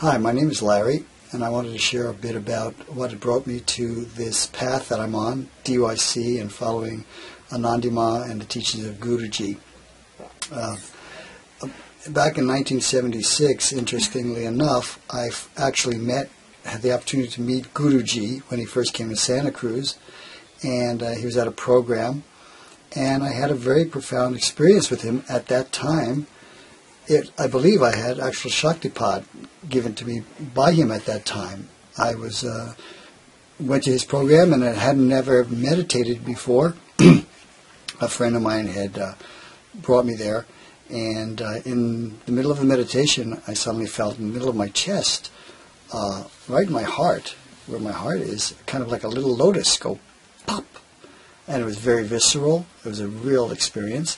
Hi, my name is Larry, and I wanted to share a bit about what brought me to this path that I'm on, DYC, and following Anandi Ma and the teachings of Guruji. Back in 1976, interestingly enough, I actually had the opportunity to meet Guruji when he first came to Santa Cruz, and he was at a program, and I had a very profound experience with him at that time. I believe I had actual Shaktipat given to me by him at that time. I went to his program and I had never meditated before. A friend of mine had brought me there, and in the middle of the meditation, I suddenly felt in the middle of my chest, right in my heart, where my heart is, kind of like a little lotus go pop. And it was very visceral. It was a real experience.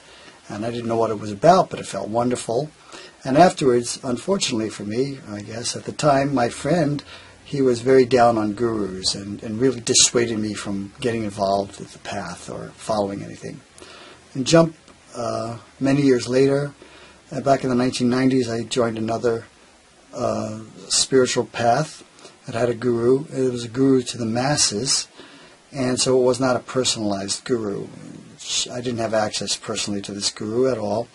And I didn't know what it was about, but it felt wonderful. And afterwards, unfortunately for me, I guess, at the time, my friend, he was very down on gurus and really dissuaded me from getting involved with the path or following anything. And jump many years later, back in the 1990s, I joined another spiritual path that had a guru. It was a guru to the masses, and so it was not a personalized guru. I didn't have access personally to this guru at all.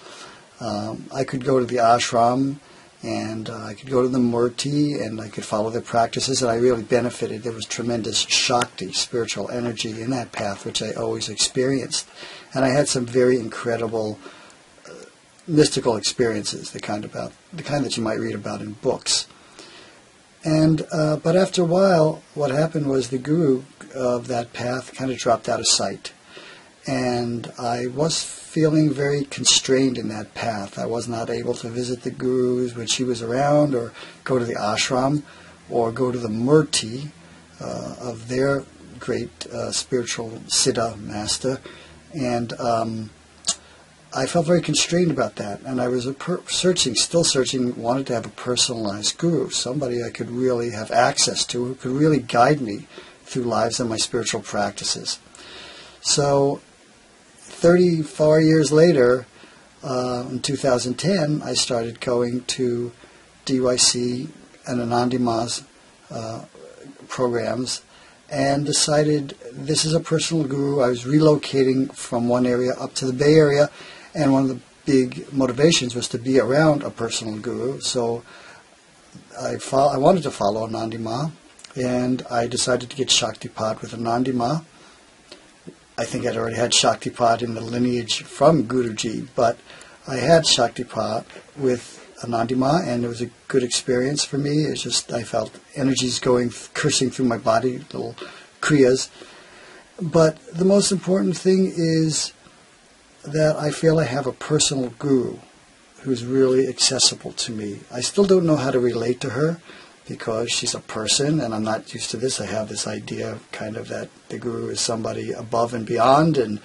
I could go to the ashram, and I could go to the murti, and I could follow their practices, and I really benefited. There was tremendous Shakti, spiritual energy in that path, which I always experienced. And I had some very incredible mystical experiences, the kind that you might read about in books. And but after a while, what happened was the guru of that path kind of dropped out of sight. And I was feeling very constrained in that path. I was not able to visit the gurus when she was around, or go to the ashram, or go to the murti of their great spiritual siddha master. And I felt very constrained about that. And I was still searching, wanted to have a personalized guru, somebody I could really have access to, who could really guide me through lives and my spiritual practices. So 34 years later, in 2010, I started going to DYC and Anandi Ma's programs, and decided this is a personal guru. I was relocating from one area up to the Bay Area, and one of the big motivations was to be around a personal guru. So I wanted to follow Anandi Ma, and I decided to get Shaktipat with Anandi Ma. I think I'd already had Shaktipat in the lineage from Guruji, but I had Shaktipat with Anandi Ma, and it was a good experience for me. It's just I felt energies coursing through my body, little kriyas. But the most important thing is that I feel I have a personal guru who's really accessible to me. I still don't know how to relate to her, because she's a person, and I'm not used to this. I have this idea kind of that the guru is somebody above and beyond, and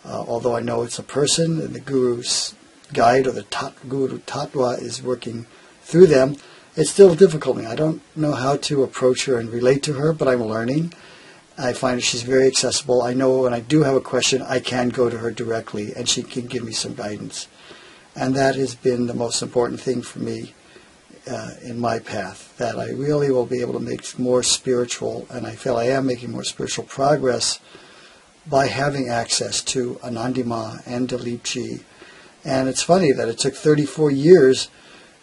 although I know it's a person, and the guru's guide, or the guru tattva, is working through them, it's still difficult for me. I don't know how to approach her and relate to her, but I'm learning. I find she's very accessible. I know when I do have a question, I can go to her directly, and she can give me some guidance. And that has been the most important thing for me in my path, that I really will be able to make more spiritual, and I feel I am making more spiritual progress by having access to Anandi Ma and Dilipji. And it's funny that it took 34 years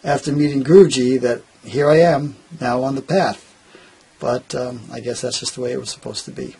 after meeting Guruji that here I am now on the path. But I guess that's just the way it was supposed to be.